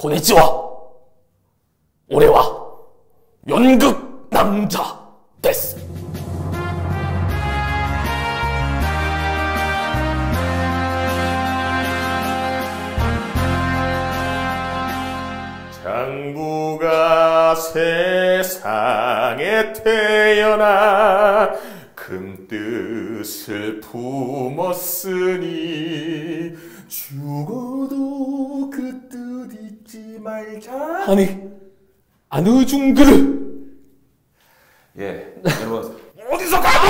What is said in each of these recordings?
고니치와 올해와 연극 남자 데스. 장부가 세상에 태어나 금뜻을 품었으니 죽어도 그 뜻 잊지 말자. 아니 안우중그르. 예, 여러분 어디서 감히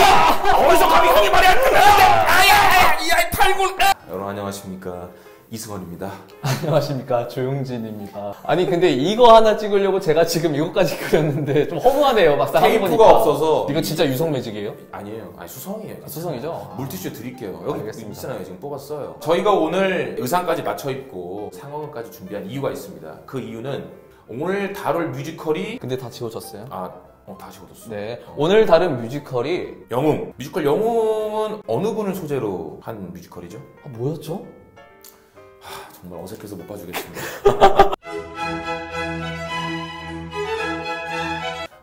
형이 말이 안 끝났는데. 아야 탈골. 여러분 안녕하십니까, 이승원입니다. 안녕하십니까, 조용진입니다. 아니 근데 이거 하나 찍으려고 제가 지금 이거까지 그렸는데 좀 허무하네요, 막상 하고 보니까. 테이프가 없어서. 이거 진짜 유성매직이에요? 아니에요. 아니 수성이에요. 수성이죠? 물티슈 드릴게요. 여기 알겠습니다. 있잖아요. 지금 뽑았어요. 저희가 오늘 의상까지 맞춰 입고 상황까지 준비한 이유가 있습니다. 그 이유는 오늘 다룰 뮤지컬이 근데 다 지워졌어요? 다 지워졌어. 네. 오늘 다른 뮤지컬이 영웅. 뮤지컬 영웅은 어느 분을 소재로 한 뮤지컬이죠? 뭐였죠? 정말 어색해서 못 봐주겠습니다.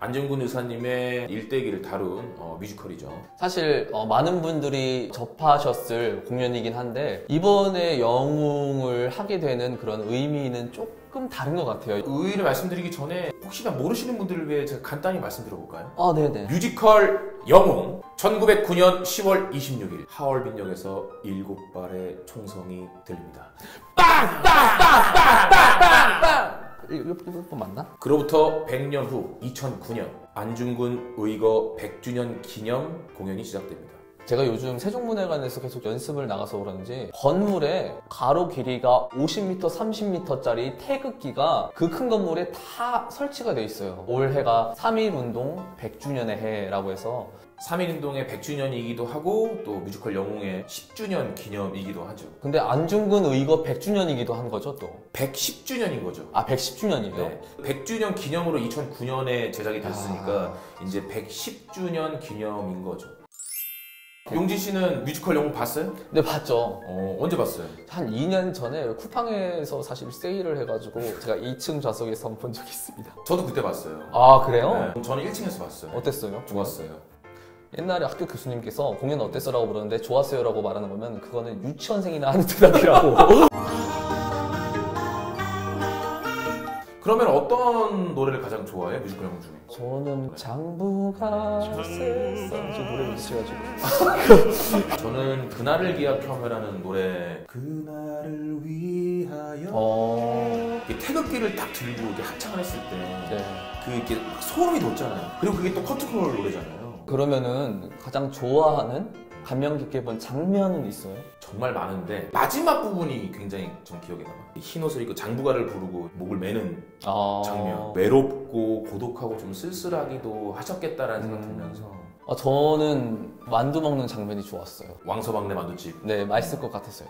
안정군 의사님의 일대기를 다룬 뮤지컬이죠. 사실 많은 분들이 접하셨을 공연이긴 한데 이번에 영웅을 하게 되는 그런 의미는 조금 다른 것 같아요. 의의를 말씀드리기 전에 혹시나 모르시는 분들을 위해 제가 간단히 말씀드려볼까요? 네네. 뮤지컬 영웅 1909년 10월 26일 하얼빈역에서 7발의 총성이 들립니다. 빵빵빵빵빵빵! 이거 맞나? 그로부터 100년 후 2009년 안중근 의거 100주년 기념 공연이 시작됩니다. 제가 요즘 세종문화관에서 계속 연습을 나가서 그런지 건물에 가로 길이가 50m, 30m짜리 태극기가 그 큰 건물에 다 설치가 돼 있어요. 올해가 3.1운동 100주년의 해라고 해서 3.1운동의 100주년이기도 하고 또 뮤지컬 영웅의 10주년 기념이기도 하죠. 근데 안중근 의거 100주년이기도 한 거죠 또? 110주년인 거죠. 110주년이에요? 네. 100주년 기념으로 2009년에 제작이 됐으니까 이제 110주년 기념인 거죠. 용진 씨는 뮤지컬 영웅 봤어요? 네, 봤죠. 언제 봤어요? 한 2년 전에 쿠팡에서 사실 세일을 해가지고 제가 2층 좌석에서 본 적이 있습니다. 저도 그때 봤어요. 그래요? 네. 저는 1층에서 봤어요. 어땠어요? 좋았어요. 옛날에 학교 교수님께서 공연 어땠어? 라고 물었는데 좋았어요 라고 말하는 거면 그거는 유치원생이나 하는 대답이라고. 그러면 어떤 노래를 가장 좋아해요? 뮤지컬 영웅 중에? 저는 장부가 세상 저 노래 미치가지고 저는 그날을 기약하며라는 노래. 그날을 위하여. 태극기를 딱 들고 이렇게 합창을 했을 때 네. 이렇게 막 소름이 돋잖아요. 그리고 그게 또 커튼콜 노래잖아요. 그러면은 가장 좋아하는 감명 깊게 본 장면은 있어요? 정말 많은데 마지막 부분이 굉장히 좀 기억에 남아요. 흰 옷을 입고 장부가를 부르고 목을 매는 장면. 외롭고 고독하고 좀 쓸쓸하기도 하셨겠다라는 생각 들면서 저는 만두 먹는 장면이 좋았어요. 왕서방네 만두집. 네, 맛있을 것 같았어요.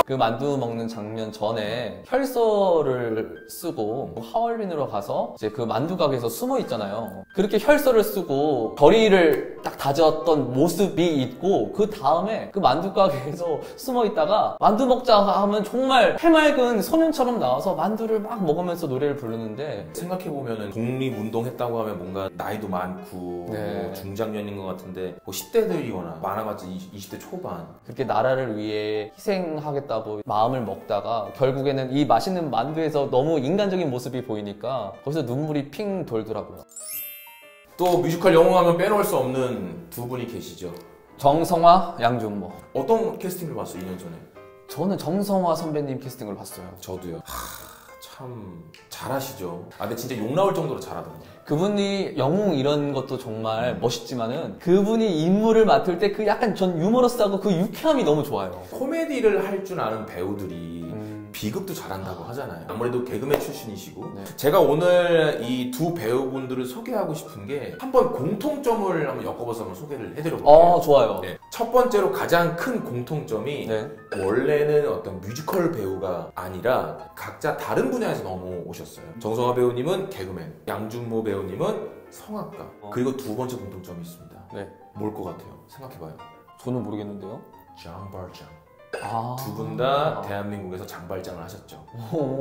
그 만두 먹는 장면 전에 혈서를 쓰고 하얼빈으로 가서 이제 그 만두 가게에서 숨어 있잖아요. 그렇게 혈서를 쓰고 결의를 딱 다졌던 모습이 있고 그 다음에 그 만두 가게에서 숨어 있다가 만두 먹자 하면 정말 해맑은 소년처럼 나와서 만두를 막 먹으면서 노래를 부르는데 생각해보면은 독립운동했다고 하면 뭔가 나이도 많고 네. 뭐 중장년인 것 같은데 뭐 10대들이거나 많아봤자 20대 초반. 그렇게 나라를 위해 희생하겠다고 마음을 먹다가 결국에는 이 맛있는 만두에서 너무 인간적인 모습이 보이니까 거기서 눈물이 핑 돌더라고요. 또 뮤지컬 영웅 하면 빼놓을 수 없는 두 분이 계시죠. 정성화, 양준모. 어떤 캐스팅을 봤어요, 2년 전에? 저는 정성화 선배님 캐스팅을 봤어요. 저도요. 참 잘하시죠. 근데 진짜 욕 나올 정도로 잘하던데. 그분이 영웅 이런 것도 정말 멋있지만은 그분이 인물을 맡을 때 그 약간 전 유머러스하고 그 유쾌함이 너무 좋아요. 코미디를 할 줄 아는 배우들이 비극도 잘한다고 하잖아요. 아무래도 개그맨 출신이시고. 네. 제가 오늘 이 두 배우분들을 소개하고 싶은 게 한번 공통점을 한번 엮어봐서 한번 소개를 해드려볼게요. 좋아요. 네. 첫 번째로 가장 큰 공통점이 네. 원래는 어떤 뮤지컬 배우가 아니라 각자 다른 분야에서 넘어오셨어요. 정성화 배우님은 개그맨, 양준모 배우님은 성악가. 그리고 두 번째 공통점이 있습니다. 네. 뭘 것 같아요? 생각해봐요. 저는 모르겠는데요. 장발장. 두 분 다 대한민국에서 장발장을 하셨죠.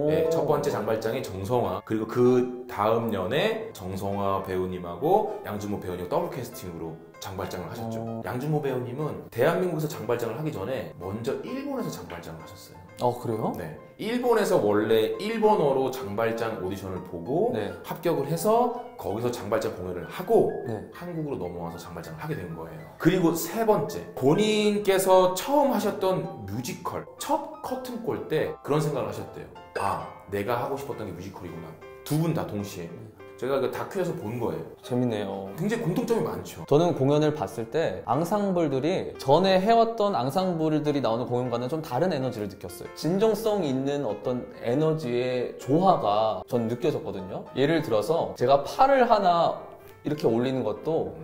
네, 첫 번째 장발장이 정성화, 그리고 그 다음 년에 정성화 배우님하고 양준모 배우님 더블 캐스팅으로 장발장을 하셨죠. 양준모 배우님은 대한민국에서 장발장을 하기 전에 먼저 일본에서 장발장을 하셨어요. 그래요? 네. 일본에서 원래 일본어로 장발장 오디션을 보고 네. 합격을 해서 거기서 장발장 공연을 하고 네. 한국으로 넘어와서 장발장을 하게 된 거예요. 그리고 세 번째, 본인께서 처음 하셨던 뮤지컬 첫 커튼콜 때 그런 생각을 하셨대요. 아, 내가 하고 싶었던 게 뮤지컬이구나. 두 분 다 동시에. 제가 그 다큐에서 본 거예요. 재밌네요. 굉장히 공통점이 많죠. 저는 공연을 봤을 때 앙상블들이 전에 해왔던 앙상블들이 나오는 공연과는 좀 다른 에너지를 느꼈어요. 진정성 있는 어떤 에너지의 조화가 전 느껴졌거든요. 예를 들어서 제가 팔을 하나 이렇게 올리는 것도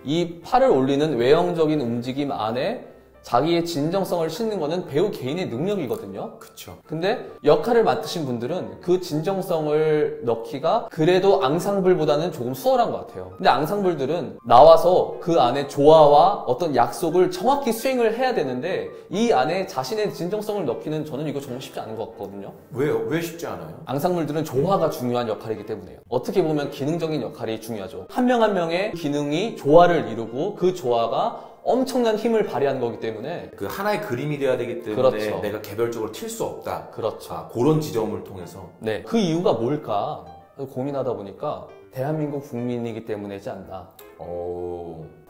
이 팔을 올리는 외형적인 움직임 안에 자기의 진정성을 싣는 거는 배우 개인의 능력이거든요. 그쵸. 근데 역할을 맡으신 분들은 그 진정성을 넣기가 그래도 앙상블보다는 조금 수월한 것 같아요. 근데 앙상블들은 나와서 그 안에 조화와 어떤 약속을 정확히 수행을 해야 되는데 이 안에 자신의 진정성을 넣기는 저는 이거 정말 쉽지 않은 것 같거든요. 왜요? 왜 쉽지 않아요? 앙상블들은 조화가 중요한 역할이기 때문에요. 어떻게 보면 기능적인 역할이 중요하죠. 한 명 한 명의 기능이 조화를 이루고 그 조화가 엄청난 힘을 발휘하는 거기 때문에 그 하나의 그림이 돼야 되기 때문에 그렇죠. 내가 개별적으로 튈 수 없다. 그렇죠. 그런 지점을 통해서. 네, 그 이유가 뭘까 고민하다 보니까 대한민국 국민이기 때문이지 않나.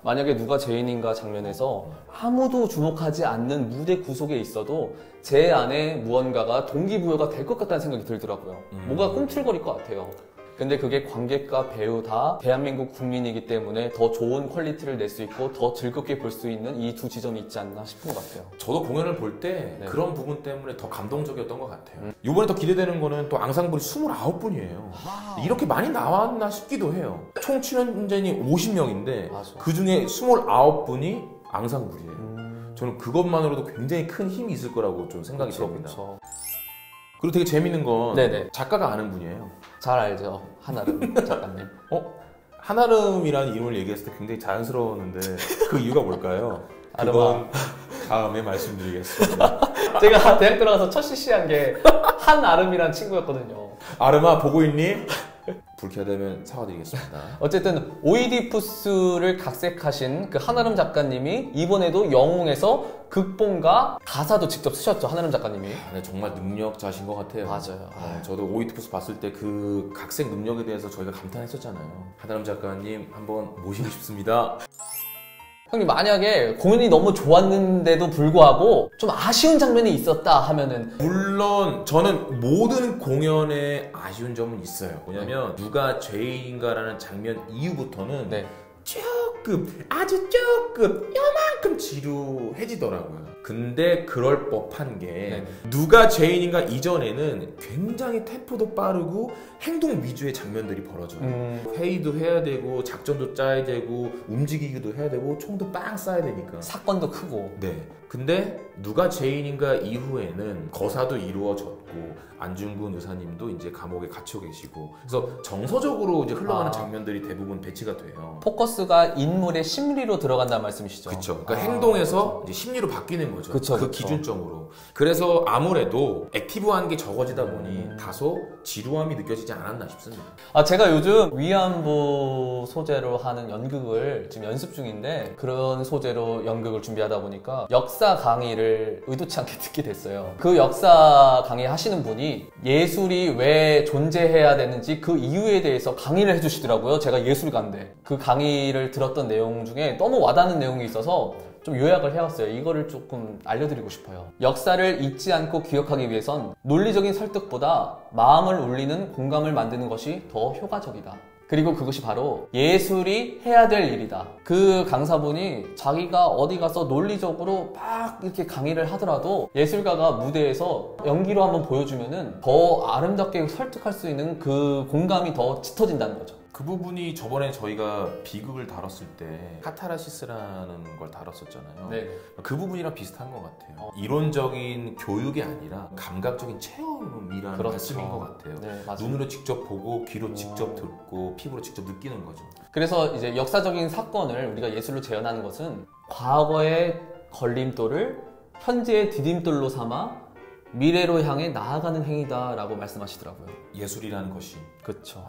만약에 누가 죄인인가 장면에서 아무도 주목하지 않는 무대 구석에 있어도 제 안에 무언가가 동기부여가 될 것 같다는 생각이 들더라고요. 뭔가 꿈틀거릴 것 같아요. 근데 그게 관객과 배우 다 대한민국 국민이기 때문에 더 좋은 퀄리티를 낼 수 있고 더 즐겁게 볼 수 있는 이 두 지점이 있지 않나 싶은 것 같아요. 저도 공연을 볼 때 네. 그런 부분 때문에 더 감동적이었던 것 같아요. 이번에 더 기대되는 거는 또 앙상블이 29분이에요. 이렇게 많이 나왔나 싶기도 해요. 총 출연진이 50명인데 맞아. 그 중에 29분이 앙상블이에요. 저는 그것만으로도 굉장히 큰 힘이 있을 거라고 좀 생각이 됩니다. 그쵸. 그리고 되게 재밌는 건 네네. 작가가 아는 분이에요. 잘 알죠. 한아름 작가님. 한아름이라는 이름을 얘기했을 때 굉장히 자연스러웠는데 그 이유가 뭘까요? 아름아. 그건 다음에 말씀드리겠습니다. 제가 대학 들어가서 첫 CC한 게 한아름이라는 친구였거든요. 아름아 보고 있니? 불쾌하다면 사과드리겠습니다. 어쨌든 오이디푸스를 각색하신 그 한아름 작가님이 이번에도 영웅에서 극본과 가사도 직접 쓰셨죠. 한아름 작가님이. 네, 정말 능력자신 것 같아요. 맞아요. 저도 오이디푸스 봤을 때 그 각색 능력에 대해서 저희가 감탄했었잖아요. 한아름 작가님 한번 모시고 싶습니다. 형님 만약에 공연이 너무 좋았는데도 불구하고 좀 아쉬운 장면이 있었다 하면은 물론 저는 모든 공연에 아쉬운 점은 있어요. 뭐냐면 누가 죄인인가라는 장면 이후부터는 네. 아주 조금 요만큼 지루해지더라고요. 근데 그럴 법한 게 네. 누가 죄인인가 이전에는 굉장히 템포도 빠르고 행동 위주의 장면들이 벌어져요. 회의도 해야 되고 작전도 짜야 되고 움직이기도 해야 되고 총도 빵 쏴야 되니까. 사건도 크고. 네. 근데 누가 죄인인가 이후에는 거사도 이루어졌고 안중근 의사님도 이제 감옥에 갇혀 계시고 그래서 정서적으로 이제 흘러가는 장면들이 대부분 배치가 돼요. 포커스가 인물의 심리로 들어간다는 말씀이시죠? 그렇죠. 그러니까 행동에서 이제 심리로 바뀌는 거죠. 그쵸, 그 그쵸. 기준점으로. 그래서 아무래도 액티브한 게 적어지다 보니 다소 지루함이 느껴지지 않았나 싶습니다. 제가 요즘 위안부 소재로 하는 연극을 지금 연습 중인데 그런 소재로 연극을 준비하다 보니까 역사 강의를 의도치 않게 듣게 됐어요. 그 역사 강의 하시는 분이 예술이 왜 존재해야 되는지 그 이유에 대해서 강의를 해주시더라고요. 제가 예술가인데 그 강의를 들었던 내용 중에 너무 와닿는 내용이 있어서 좀 요약을 해왔어요. 이거를 조금 알려드리고 싶어요. 역사를 잊지 않고 기억하기 위해선 논리적인 설득보다 마음을 울리는 공감을 만드는 것이 더 효과적이다. 그리고 그것이 바로 예술이 해야 될 일이다. 그 강사분이 자기가 어디 가서 논리적으로 막 이렇게 강의를 하더라도 예술가가 무대에서 연기로 한번 보여주면은 더 아름답게 설득할 수 있는 그 공감이 더 짙어진다는 거죠. 그 부분이 저번에 저희가 비극을 다뤘을 때 카타르시스라는 걸 다뤘었잖아요. 네. 그 부분이랑 비슷한 것 같아요. 이론적인 교육이 아니라 감각적인 체험이라는 그렇죠. 말씀인 것 같아요. 네, 맞아요. 눈으로 직접 보고 귀로 직접 듣고 피부로 직접 느끼는 거죠. 그래서 이제 역사적인 사건을 우리가 예술로 재현하는 것은 과거의 걸림돌을 현재의 디딤돌로 삼아 미래로 향해 나아가는 행위다라고 말씀하시더라고요. 예술이라는 것이. 그렇죠.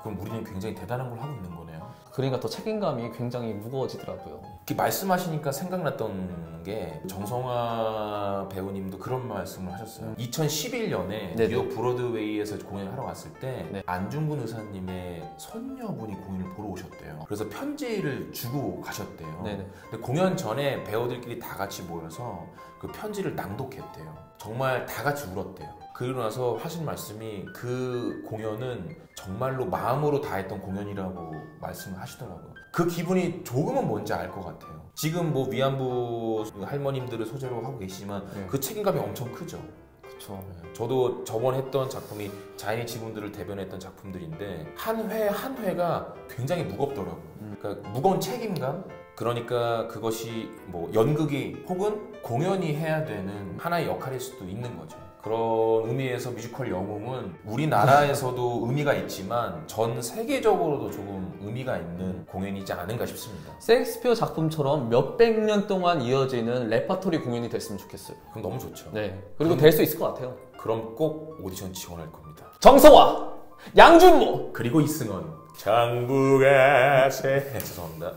그럼 우리는 굉장히 대단한 걸 하고 있는 거네요. 그러니까 더 책임감이 굉장히 무거워지더라고요. 이렇게 말씀하시니까 생각났던 게 정성화 배우님도 그런 말씀을 하셨어요. 2011년에 네네. 뉴욕 브로드웨이에서 공연을 하러 갔을 때 네. 안중근 의사님의 손녀분이 공연을 보러 오셨대요. 그래서 편지를 주고 가셨대요. 네네. 근데 공연 전에 배우들끼리 다 같이 모여서 그 편지를 낭독했대요. 정말 다 같이 울었대요. 그리고 나서 하신 말씀이 그 공연은 정말로 마음으로 다했던 공연이라고 말씀을 하시더라고요. 그 기분이 조금은 뭔지 알 것 같아요. 지금 뭐 위안부 할머님들을 소재로 하고 계시지만 네. 그 책임감이 엄청 크죠. 그렇죠. 저도 저번 했던 작품이 자연의 지분들을 대변했던 작품들인데 한 회 한 회가 굉장히 무겁더라고요. 그러니까 무거운 책임감? 그러니까 그것이 뭐 연극이 혹은 공연이 해야 되는 하나의 역할일 수도 있는 거죠. 그런 의미에서 뮤지컬 영웅은 우리나라에서도 의미가 있지만 전 세계적으로도 조금 의미가 있는 공연이지 않은가 싶습니다. 셰익스피어 작품처럼 몇백 년 동안 이어지는 레퍼토리 공연이 됐으면 좋겠어요. 그럼 너무 좋죠. 네. 그리고 될 수 있을 것 같아요. 그럼 꼭 오디션 지원할 겁니다. 정성화, 양준모, 그리고 이승원, 장부가 죄송합니다.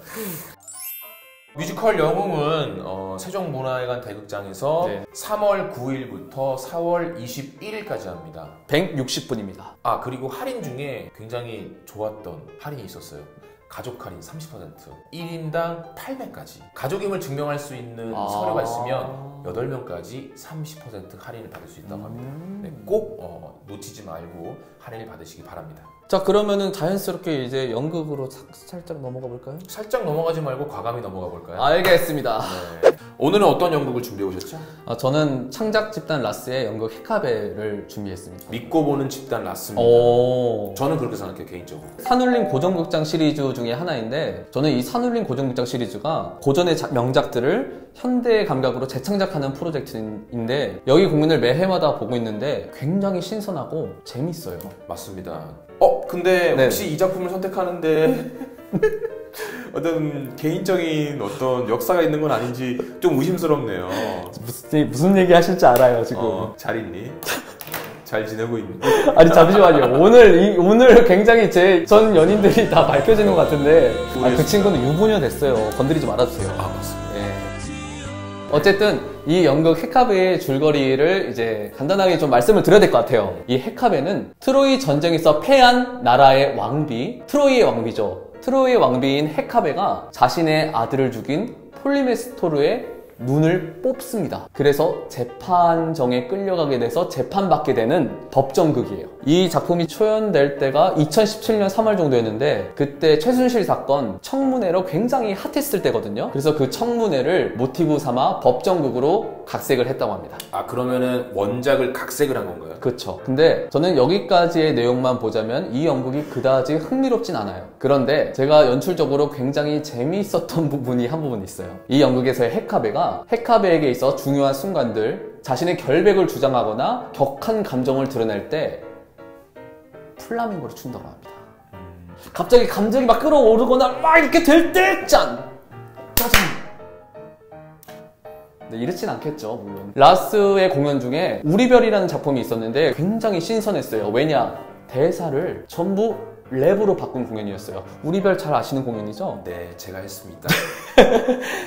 뮤지컬 영웅은 세종문화회관 대극장에서 네. 3월 9일부터 4월 21일까지 합니다. 160분입니다. 그리고 할인 중에 굉장히 좋았던 할인이 있었어요. 가족 할인 30%, 1인당 800까지. 가족임을 증명할 수 있는 서류가 있으면 8명까지 30% 할인을 받을 수 있다고 합니다. 네, 꼭 놓치지 말고 할인을 받으시기 바랍니다. 자, 그러면은 자연스럽게 이제 연극으로 살짝 넘어가 볼까요? 살짝 넘어가지 말고 과감히 넘어가 볼까요? 알겠습니다. 네. 오늘은 어떤 연극을 준비해 오셨죠? 저는 창작 집단 라스의 연극 헤카베를 준비했습니다. 믿고 보는 집단 라스입니다. 저는 그렇게 생각해요, 개인적으로. 산울림 고전극장 시리즈 중에 하나인데, 저는 이 산울림 고전극장 시리즈가 고전의 명작들을 현대의 감각으로 재창작하는 프로젝트인데, 여기 공연을 매해마다 보고 있는데 굉장히 신선하고 재밌어요. 맞습니다. 근데 혹시 이 작품을 선택하는데 어떤 개인적인 어떤 역사가 있는 건 아닌지 좀 의심스럽네요. 무슨 얘기 하실지 알아요, 지금. 잘 있니? 잘 지내고 있니? 아니, 잠시만요. 오늘 굉장히 전 연인들이 다 밝혀지는 것 같은데, 그 친구는 유부녀 됐어요. 건드리지 말아주세요. 맞습니다. 네. 어쨌든 이 연극 헤카베의 줄거리를 이제 간단하게 좀 말씀을 드려야 될 것 같아요. 이 헤카베는 트로이 전쟁에서 패한 나라의 왕비, 트로이의 왕비죠. 트로이의 왕비인 헤카베가 자신의 아들을 죽인 폴리메스토르의 눈을 뽑습니다. 그래서 재판정에 끌려가게 돼서 재판받게 되는 법정극이에요. 이 작품이 초연될 때가 2017년 3월 정도였는데, 그때 최순실 사건 청문회로 굉장히 핫했을 때거든요. 그래서 그 청문회를 모티브 삼아 법정극으로 각색을 했다고 합니다. 그러면은 원작을 각색을 한 건가요? 그렇죠. 근데 저는 여기까지의 내용만 보자면 이 연극이 그다지 흥미롭진 않아요. 그런데 제가 연출적으로 굉장히 재미있었던 부분이 한 부분 있어요. 이 연극에서의 헤카베에게 있어 중요한 순간들, 자신의 결백을 주장하거나 격한 감정을 드러낼 때 플라밍고를 춘다고 합니다. 갑자기 감정이 막 끌어오르거나 막 이렇게 될 때 짠! 짜잔! 네, 이렇진 않겠죠, 물론. 라스의 공연 중에 우리별이라는 작품이 있었는데 굉장히 신선했어요. 왜냐? 대사를 전부 랩으로 바꾼 공연이었어요. 우리별 잘 아시는 공연이죠? 네, 제가 했습니다.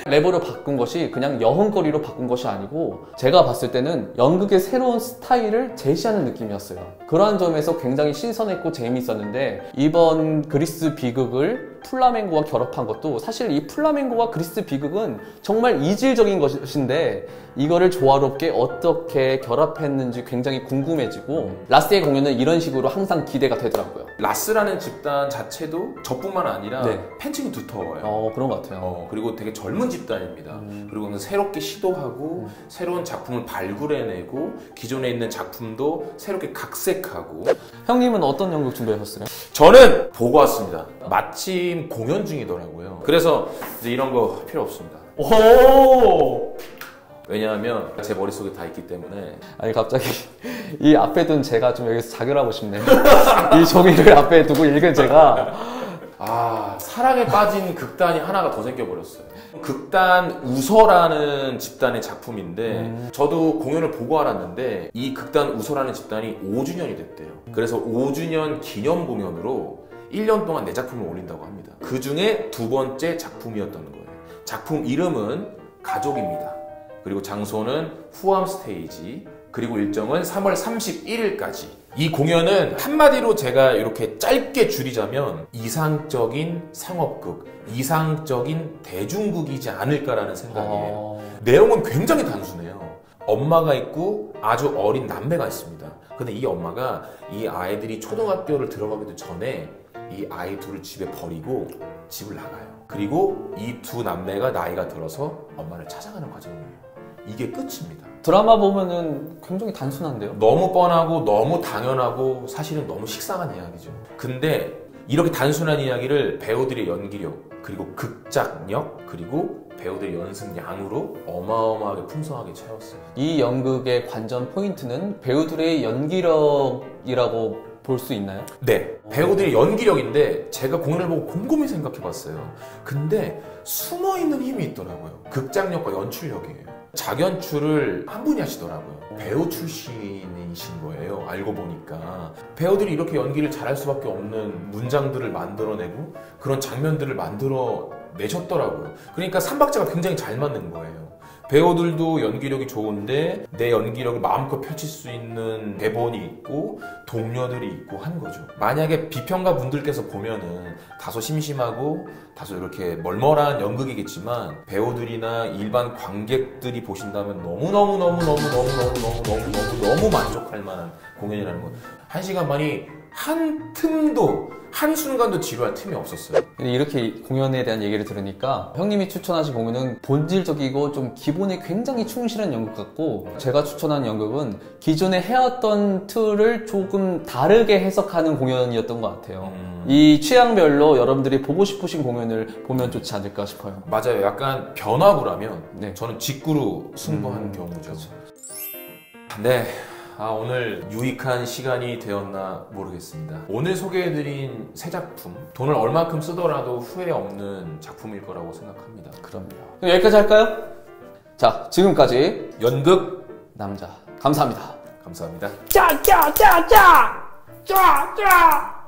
랩으로 바꾼 것이 그냥 여흥거리로 바꾼 것이 아니고, 제가 봤을 때는 연극의 새로운 스타일을 제시하는 느낌이었어요. 그러한 점에서 굉장히 신선했고 재미있었는데, 이번 그리스 비극을 플라멩고와 결합한 것도, 사실 이 플라멩고와 그리스 비극은 정말 이질적인 것인데 이거를 조화롭게 어떻게 결합했는지 굉장히 궁금해지고, 라스의 공연은 이런 식으로 항상 기대가 되더라고요. 라스라는 집단 자체도 저뿐만 아니라 네. 팬층이 두터워요. 그런 것 같아요. 그리고 되게 젊은 집단입니다. 그리고 새롭게 시도하고 새로운 작품을 발굴해내고 기존에 있는 작품도 새롭게 각색하고. 형님은 어떤 연극 준비하셨어요? 저는 보고 왔습니다. 마침 공연 중이더라고요. 그래서 이제 이런 거 필요 없습니다. 오! 왜냐하면 제 머릿속에 다 있기 때문에. 아니, 갑자기 이 앞에 둔 제가 좀 여기서 자결하고 싶네요. 이 종이를 앞에 두고 읽은 제가 사랑에 빠진 극단이 하나가 더 생겨버렸어요. 극단 우서라는 집단의 작품인데 저도 공연을 보고 알았는데 이 극단 우서라는 집단이 5주년이 됐대요. 그래서 5주년 기념 공연으로 1년 동안 4작품을 올린다고 합니다. 그 중에 두 번째 작품이었던 거예요. 작품 이름은 가족입니다. 그리고 장소는 후암 스테이지, 그리고 일정은 3월 31일까지. 이 공연은 한마디로 제가 이렇게 짧게 줄이자면 이상적인 상업극, 이상적인 대중극이지 않을까라는 생각이에요. 내용은 굉장히 단순해요. 엄마가 있고 아주 어린 남매가 있습니다. 근데 이 엄마가 이 아이들이 초등학교를 들어가기도 전에 이 아이 둘을 집에 버리고 집을 나가요. 그리고 이 두 남매가 나이가 들어서 엄마를 찾아가는 과정이에요. 이게 끝입니다. 드라마 보면은 굉장히 단순한데요? 너무 뻔하고 너무 당연하고 사실은 너무 식상한 이야기죠. 근데 이렇게 단순한 이야기를 배우들의 연기력, 그리고 극작력, 그리고 배우들의 연습량으로 어마어마하게 풍성하게 채웠어요. 이 연극의 관전 포인트는 배우들의 연기력이라고 볼 수 있나요? 네, 배우들의 연기력인데 제가 공연을 보고 곰곰이 생각해봤어요. 근데 숨어있는 힘이 있더라고요. 극작력과 연출력이에요. 작연출을 한 분이 하시더라고요. 배우 출신이신 거예요. 알고 보니까 배우들이 이렇게 연기를 잘할 수밖에 없는 문장들을 만들어내고 그런 장면들을 만들어내셨더라고요. 그러니까 삼박자가 굉장히 잘 맞는 거예요. 배우들도 연기력이 좋은데 내 연기력을 마음껏 펼칠 수 있는 대본이 있고 동료들이 있고 한 거죠. 만약에 비평가 분들께서 보면은 다소 심심하고 다소 이렇게 멀멀한 연극이겠지만 배우들이나 일반 관객들이 보신다면 너무 만족할 만한 공연이라는 것. 1시간 반이 한 틈도 한순간도 지루할 틈이 없었어요. 근데 이렇게 공연에 대한 얘기를 들으니까 형님이 추천하신 공연은 본질적이고 좀 기본에 굉장히 충실한 연극 같고, 제가 추천한 연극은 기존에 해왔던 틀을 조금 다르게 해석하는 공연이었던 것 같아요. 이 취향별로 여러분들이 보고 싶으신 공연을 보면 좋지 않을까 싶어요. 맞아요. 약간 변화구라면 네. 저는 직구로 승부한 경우죠. 그렇죠. 네. 오늘 유익한 시간이 되었나 모르겠습니다. 오늘 소개해드린 세 작품, 돈을 얼마큼 쓰더라도 후회 없는 작품일 거라고 생각합니다. 그럼요. 그럼 여기까지 할까요? 자, 지금까지 연극 남자 감사합니다. 감사합니다. 짜짜짜짜! 짜짜짜!